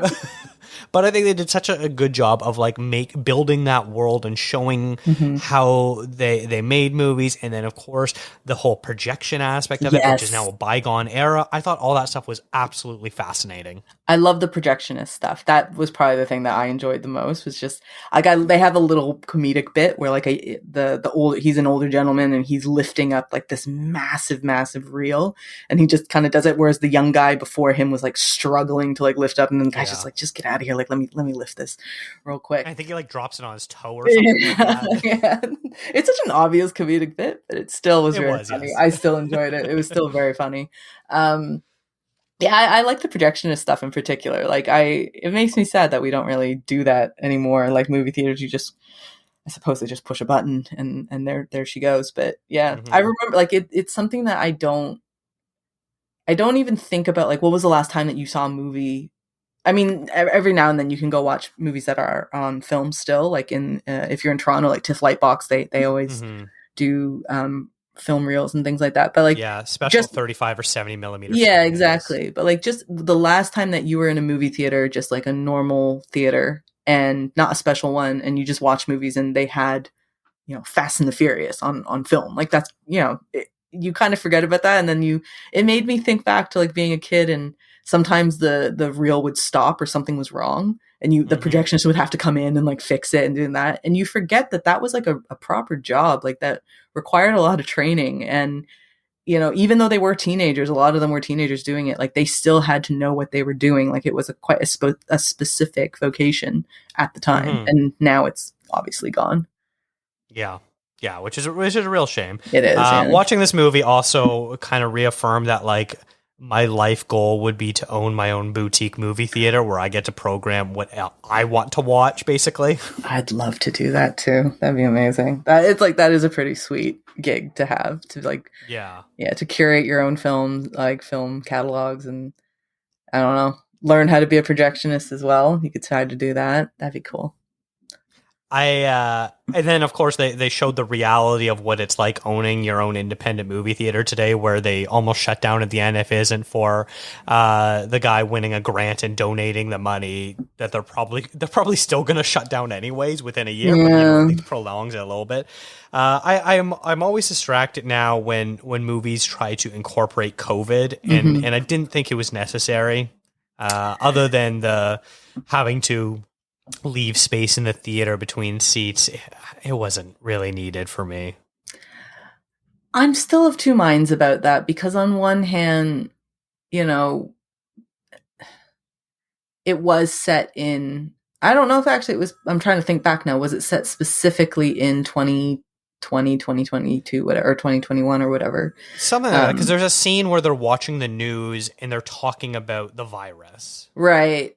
But I think they did such a good job of like building that world and showing how they made movies. And then of course the whole projection aspect of it, which is now a bygone era. I thought all that stuff was absolutely fascinating. I love the projectionist stuff. That was probably the thing that I enjoyed the most, was just like, they have a little comedic bit where like he's an older gentleman and he's lifting up like this massive reel, and he just kind of does it, whereas the young guy before him was like struggling to like lift up, and then the guy's just like, just get out of here, like let me lift this real quick. I think he like drops it on his toe or something like that. Yeah. It's such an obvious comedic bit, but it still was very funny. Yes. I still enjoyed it. It was still very funny. Yeah, I like the projectionist stuff in particular. Like it makes me sad that we don't really do that anymore. Like movie theaters, I suppose they just push a button and there she goes. But yeah, I remember like it's something that I don't even think about. Like, what was the last time that you saw a movie? I mean, every now and then you can go watch movies that are on film still. Like if you're in Toronto, like TIFF Lightbox, they always do film reels and things like that. But like, special 35 or 70 millimeter. Yeah, exactly. But like, just the last time that you were in a movie theater, just like a normal theater and not a special one, and you just watch movies and they had, Fast and the Furious on film. Like that's, you kind of forget about that. And then it made me think back to like being a kid, and sometimes the reel would stop or something was wrong, and the projectionist would have to come in and like fix it and doing that. And you forget that was like a proper job, like that required a lot of training. And, even though they were teenagers, a lot of them were teenagers doing it, like they still had to know what they were doing. Like it was quite a specific vocation at the time. And now it's obviously gone. Yeah. Yeah. Which is a real shame. It is. Watching this movie also kind of reaffirmed that like, my life goal would be to own my own boutique movie theater where I get to program what I want to watch, basically. I'd love to do that too. That'd be amazing. That is a pretty sweet gig to have, to like, to curate your own films, like film catalogs, and I don't know, learn how to be a projectionist as well. You could try to do that. That'd be cool. And then of course they showed the reality of what it's like owning your own independent movie theater today, where they almost shut down at the end if it isn't for the guy winning a grant and donating the money, that they're probably still going to shut down anyways within a year, but it prolongs it a little bit. I'm always distracted now when movies try to incorporate COVID, and I didn't think it was necessary, other than the having to leave space in the theater between seats. It wasn't really needed for me. I'm still of two minds about that, because on one hand, it was set in, I don't know if actually it was, I'm trying to think back now, was it set specifically in 2020, 2022, whatever, or 2021 or whatever? Something like that, because there's a scene where they're watching the news and they're talking about the virus. Right.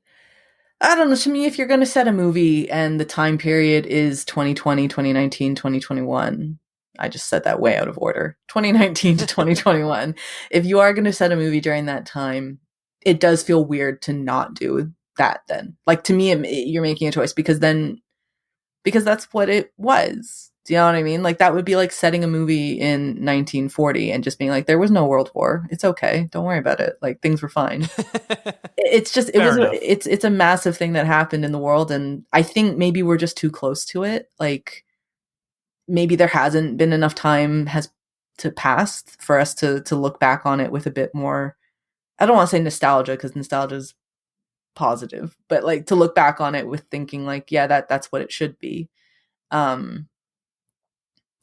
I don't know. To me, if you're going to set a movie and the time period is 2020, 2019, 2021, I just said that way out of order. 2019 to 2021. If you are going to set a movie during that time, it does feel weird to not do that then. Like, to me, you're making a choice because that's what it was. Do you know what I mean? Like, that would be like setting a movie in 1940 and just being like, there was no World War. It's okay. Don't worry about it. Like, things were fine. It's a massive thing that happened in the world. And I think maybe we're just too close to it. Like, maybe there hasn't been enough time has to pass for us to look back on it with a bit more, I don't want to say nostalgia, because nostalgia is positive, but like to look back on it with thinking like, yeah, that's what it should be.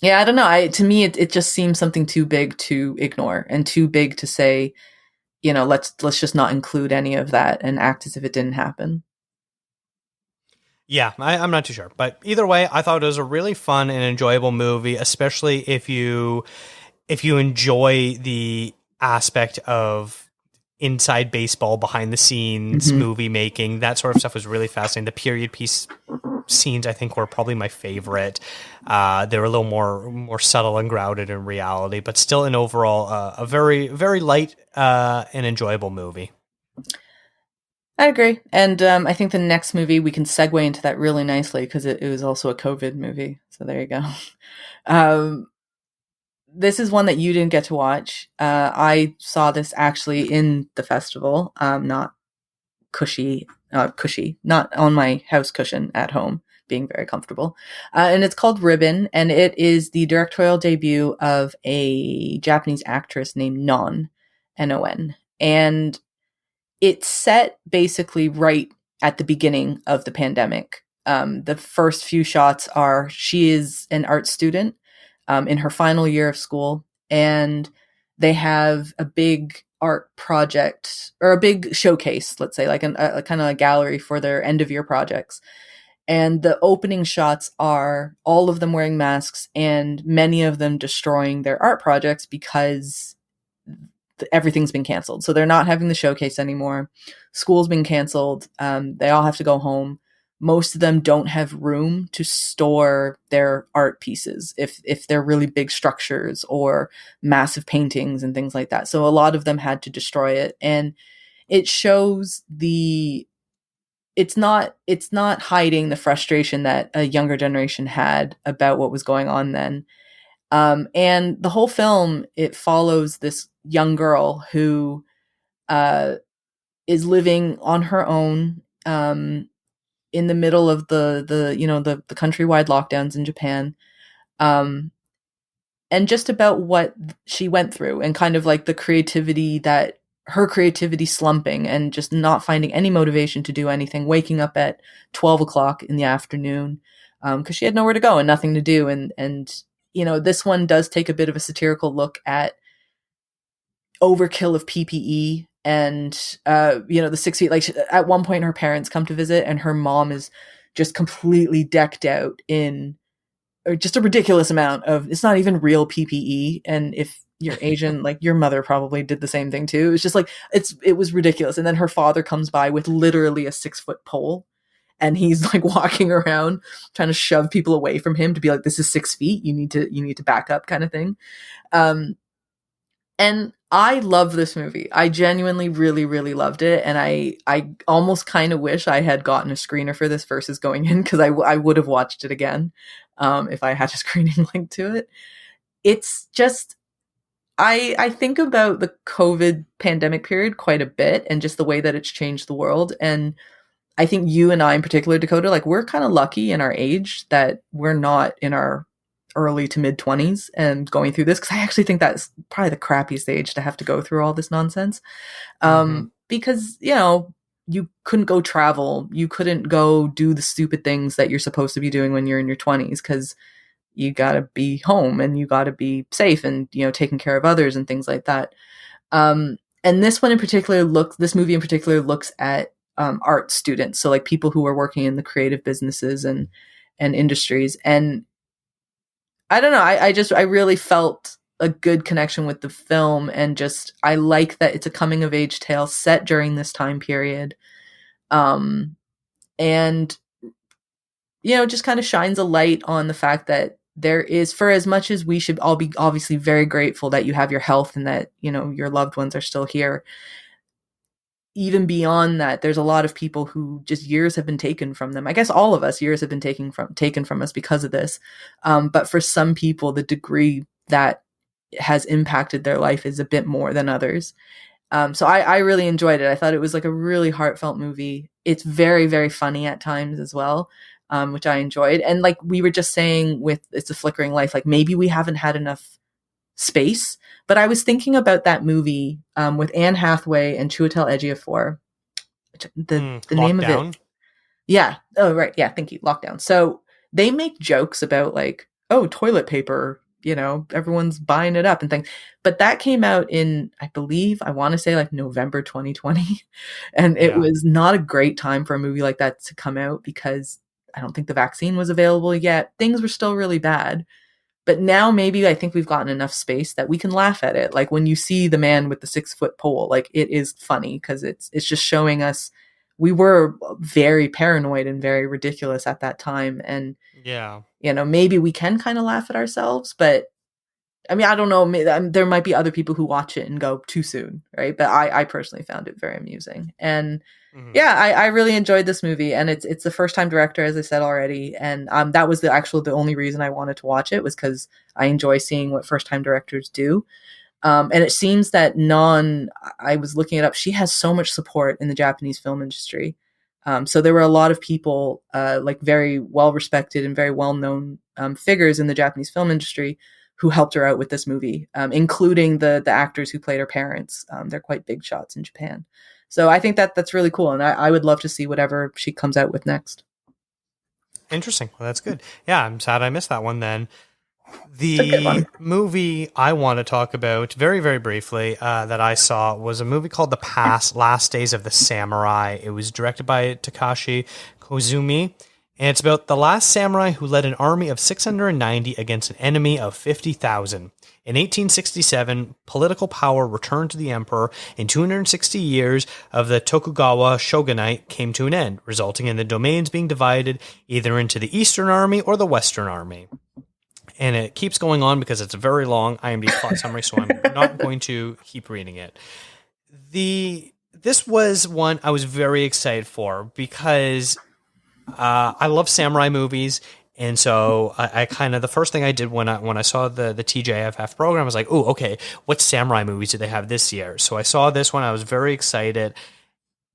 Yeah, I don't know. To me, it just seems something too big to ignore and too big to say, let's just not include any of that and act as if it didn't happen. Yeah, I'm not too sure. But either way, I thought it was a really fun and enjoyable movie, especially if you enjoy the aspect of inside baseball, behind the scenes, movie making. That sort of stuff was really fascinating. The period piece scenes, I think, were probably my favorite. They were a little more subtle and grounded in reality, but still an overall a very, very light and enjoyable movie. I agree. And I think the next movie, we can segue into that really nicely because it was also a COVID movie. So there you go. This is one that you didn't get to watch. I saw this actually in the festival, not cushy, not on my house cushion at home, being very comfortable. And it's called Ribbon, and it is the directorial debut of a Japanese actress named N-O-N. And it's set basically right at the beginning of the pandemic. The first few shots are she is an art student in her final year of school, and they have a big art project or a big showcase, let's say, like a kind of a gallery for their end of year projects. And the opening shots are all of them wearing masks and many of them destroying their art projects because everything's been canceled. So they're not having the showcase anymore. School's been canceled. They all have to go home. Most of them don't have room to store their art pieces if they're really big structures or massive paintings and things like that. So a lot of them had to destroy it. And it shows it's not hiding the frustration that a younger generation had about what was going on then. And the whole film, it follows this young girl who is living on her own in the middle of the countrywide lockdowns in Japan, and just about what she went through and kind of like her creativity slumping and just not finding any motivation to do anything, waking up at 12 o'clock in the afternoon because she had nowhere to go and nothing to do. And this one does take a bit of a satirical look at overkill of PPE and the 6 feet. Like at one point her parents come to visit and her mom is just completely decked out in just a ridiculous amount of, it's not even real PPE. And if you're Asian, like your mother probably did the same thing too. It's just like it was ridiculous. And then her father comes by with literally a 6-foot pole, and he's like walking around trying to shove people away from him to be like, this is 6 feet. You need to back up, kind of thing. And I love this movie. I genuinely really, really loved it. And I almost kind of wish I had gotten a screener for this versus going in, because I would have watched it again if I had a screening link to it. It's just, I think about the COVID pandemic period quite a bit and just the way that it's changed the world. And I think you and I in particular, Dakota, like we're kind of lucky in our age that we're not in our early to mid 20s and going through this, because I actually think that's probably the crappiest age to have to go through all this nonsense. Because, you couldn't go travel. You couldn't go do the stupid things that you're supposed to be doing when you're in your 20s, because you got to be home and you got to be safe and, taking care of others and things like that. And this movie in particular looks at art students. So like people who are working in the creative businesses and industries. And I don't know. I really felt a good connection with the film, and just I like that it's a coming of age tale set during this time period, and just kind of shines a light on the fact that there is, for as much as we should all be obviously very grateful that you have your health and that your loved ones are still here, even beyond that, there's a lot of people who just years have been taken from them. I guess all of us, years have been taken from us because of this. But for some people, the degree that has impacted their life is a bit more than others. So I really enjoyed it. I thought it was like a really heartfelt movie. It's very, very funny at times as well, which I enjoyed. And like we were just saying with It's a Flickering Life, like maybe we haven't had enough space. But I was thinking about that movie with Anne Hathaway and Chiwetel Ejiofor. The name of it. Yeah. Oh, right. Yeah. Thank you. Lockdown. So they make jokes about like, oh, toilet paper, everyone's buying it up and things. But that came out in, I believe, I want to say like November 2020. And it was not a great time for a movie like that to come out because I don't think the vaccine was available yet. Things were still really bad. But now maybe I think we've gotten enough space that we can laugh at it. Like when you see the man with the 6-foot pole, like it is funny because it's just showing us we were very paranoid and very ridiculous at that time. And, maybe we can kind of laugh at ourselves, but I mean, I don't know. There might be other people who watch it and go too soon, right? But I personally found it very amusing. And I really enjoyed this movie. And it's the first time director, as I said already. And that was the only reason I wanted to watch it was because I enjoy seeing what first time directors do. And it seems that I was looking it up, she has so much support in the Japanese film industry. So there were a lot of people, like very well respected and very well known figures in the Japanese film industry who helped her out with this movie, including the actors who played her parents. They're quite big shots in Japan. So I think that's really cool. And I would love to see whatever she comes out with next. Interesting. Well, that's good. Yeah, I'm sad I missed that one then. The movie I want to talk about very, very briefly that I saw was a movie called The Last Days of the Samurai. It was directed by Takashi Koizumi. And it's about the last samurai who led an army of 690 against an enemy of 50,000. In 1867, political power returned to the emperor, and 260 years of the Tokugawa shogunate came to an end, resulting in the domains being divided either into the Eastern Army or the Western Army. And it keeps going on because it's a very long IMDb plot summary, so I'm not going to keep reading it. This was one I was very excited for because I love samurai movies, and so I kind of the first thing I did when I saw the TJFF program I was like, oh, okay, what samurai movies do they have this year? So I saw this one, I was very excited,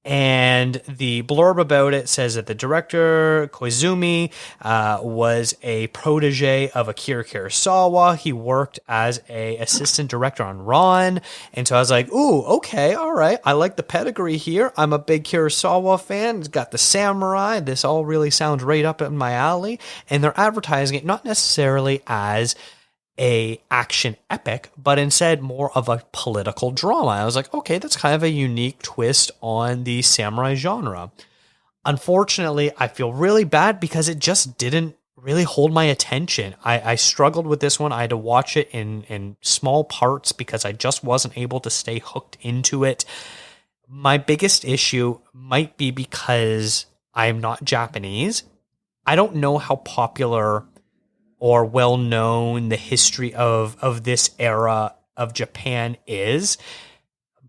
and the blurb about it says that the director Koizumi was a protege of Akira Kurosawa. He worked as a assistant director on Ron, and so I was like, ooh, okay, all right, I like the pedigree here. I'm a big Kurosawa fan. It's got the samurai. This all really sounds right up in my alley, and they're advertising it not necessarily as a action epic, but instead more of a political drama. I was like, okay, that's kind of a unique twist on the samurai genre. Unfortunately, I feel really bad because it just didn't really hold my attention. I struggled with this one. I had to watch it in small parts because I just wasn't able to stay hooked into it. My biggest issue might be because I'm not Japanese. I don't know how popular or well-known the history of this era of Japan is,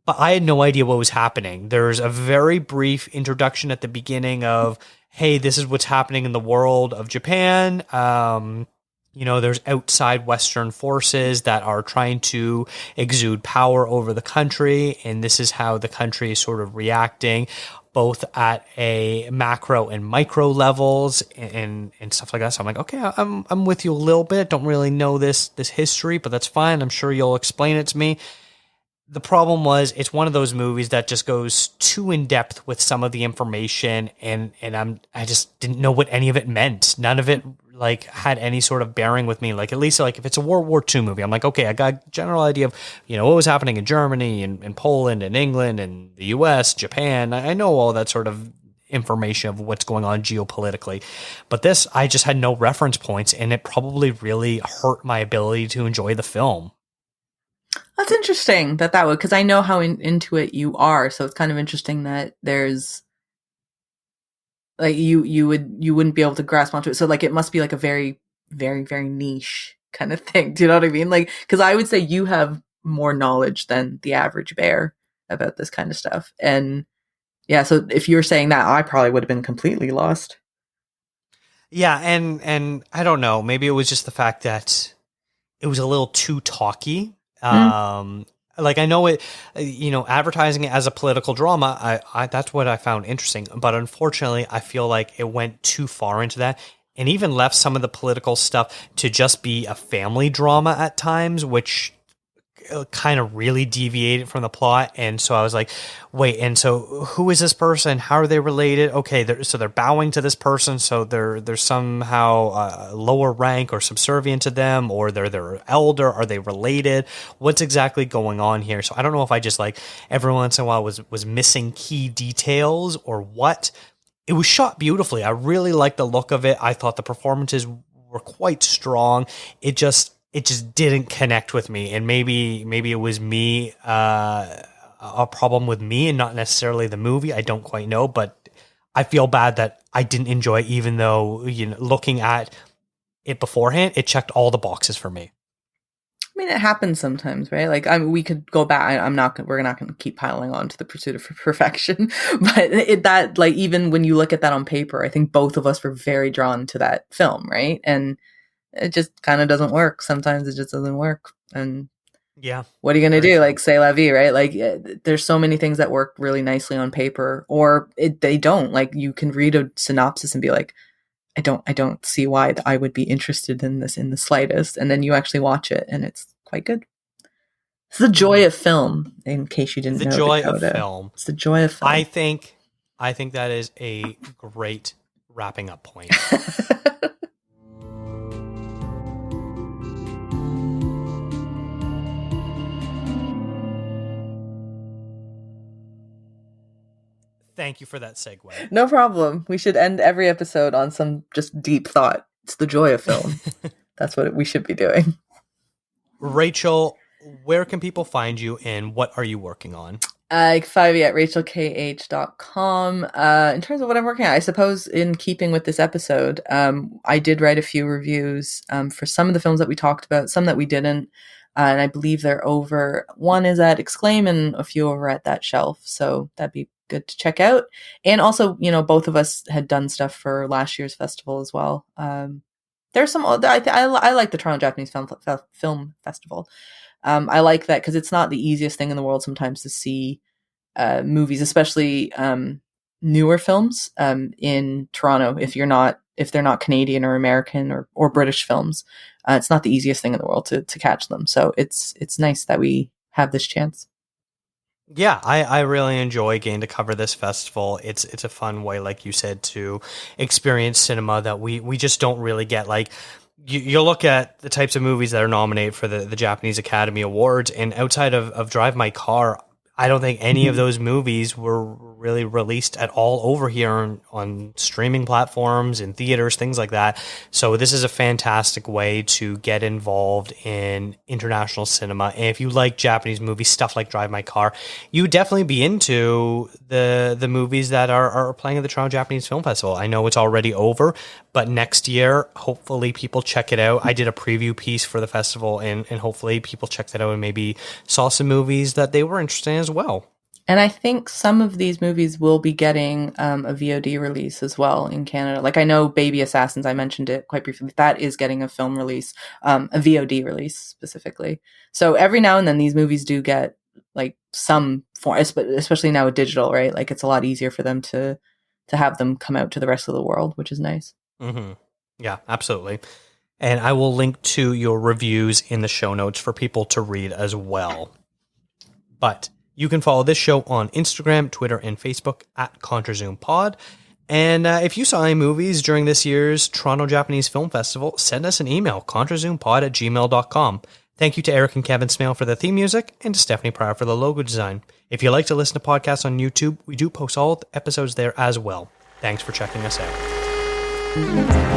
but I had no idea what was happening. There's a very brief introduction at the beginning of, hey, this is what's happening in the world of Japan. There's outside Western forces that are trying to exude power over the country, and this is how the country is sort of reacting, both at a macro and micro levels and stuff like that. So I'm like, okay, I'm with you a little bit. Don't really know this history, but that's fine. I'm sure you'll explain it to me. The problem was it's one of those movies that just goes too in depth with some of the information, and I just didn't know what any of it meant. None of it had any sort of bearing with me. At least if it's a World War II movie, I'm like, okay, I got a general idea of what was happening in Germany and Poland and England and the US, Japan. I know all that sort of information of what's going on geopolitically, but this I just had no reference points, and it probably really hurt my ability to enjoy the film. That's interesting that would, because I know how into it you are, so it's kind of interesting that there's you wouldn't be able to grasp onto it. So it must be a very, very, very niche kind of thing. Do you know what I mean? Because I would say you have more knowledge than the average bear about this kind of stuff. And yeah, so if you were saying that, I probably would have been completely lost. Yeah, and I don't know, maybe it was just the fact that it was a little too talky. I know it, advertising it as a political drama, I that's what I found interesting. But unfortunately, I feel like it went too far into that and even left some of the political stuff to just be a family drama at times, which kind of really deviated from the plot. And so I was like, wait, and so who is this person? How are they related? Okay, so they're bowing to this person, so they're somehow lower rank or subservient to them, or they're their elder. Are they related? What's exactly going on here? So I don't know if I just like every once in a while was missing key details or what. It was shot beautifully. I really liked the look of it. I thought the performances were quite strong. It just didn't connect with me, and maybe it was me, a problem with me and not necessarily the movie. I don't quite know, but I feel bad that I didn't enjoy it, even though, you know, looking at it beforehand, it checked all the boxes for me. I mean, it happens sometimes, right? Like, we could go back. We're not going to keep piling on to The Pursuit of Perfection, but like, even when you look at that on paper, I think both of us were very drawn to that film, right? And it just kind of doesn't work. Sometimes it just doesn't work. And yeah, what are you going to do? Like, c'est la vie, right? Like, there's so many things that work really nicely on paper, or they don't. Like, you can read a synopsis and be like, I don't see why I would be interested in this in the slightest. And then you actually watch it, and it's quite good. It's the joy of film, in case you didn't know. The joy of film. It's the joy of film. I think that is a great wrapping up point. Thank you for that segue. No problem. We should end every episode on some just deep thought. It's the joy of film. That's what we should be doing. Rachel, where can people find you, and what are you working on? You can find me at rachelkh.com. In terms of what I'm working on, I suppose in keeping with this episode, I did write a few reviews for some of the films that we talked about, some that we didn't. And I believe they're over. One is at Exclaim and a few over at That Shelf. So that'd be good to check out. And also, you know, both of us had done stuff for last year's festival as well. There's some, I like the Toronto Japanese Film Festival. I like that because it's not the easiest thing in the world sometimes to see movies, especially newer films in Toronto. If they're not Canadian or American or British films, it's not the easiest thing in the world to catch them. So it's nice that we have this chance. Yeah, I really enjoy getting to cover this festival. It's a fun way, like you said, to experience cinema that we just don't really get. Like, you look at the types of movies that are nominated for the Japanese Academy Awards, and outside of Drive My Car, I don't think any of those movies were really released at all over here on streaming platforms, in theaters, things like that. So this is a fantastic way to get involved in international cinema. And if you like Japanese movies, stuff like Drive My Car, you would definitely be into the movies that are playing at the Toronto Japanese Film Festival. I know it's already over, but next year, hopefully people check it out. I did a preview piece for the festival, and hopefully people checked it out and maybe saw some movies that they were interested in as well. And I think some of these movies will be getting a VOD release as well in Canada. Like, I know Baby Assassins, I mentioned it quite briefly, that is getting a film release, a VOD release specifically. So every now and then these movies do get like some form, especially now with digital, right? Like, it's a lot easier for them to have them come out to the rest of the world, which is nice. Mm-hmm. Yeah, absolutely. And I will link to your reviews in the show notes for people to read as well. But you can follow this show on Instagram, Twitter, and Facebook at contrazoompod. And if you saw any movies during this year's Toronto Japanese Film Festival, send us an email, contrazoompod@gmail.com. Thank you to Eric and Kevin Smale for the theme music, and to Stephanie Pryor for the logo design. If you like to listen to podcasts on YouTube, we do post all the episodes there as well. Thanks for checking us out.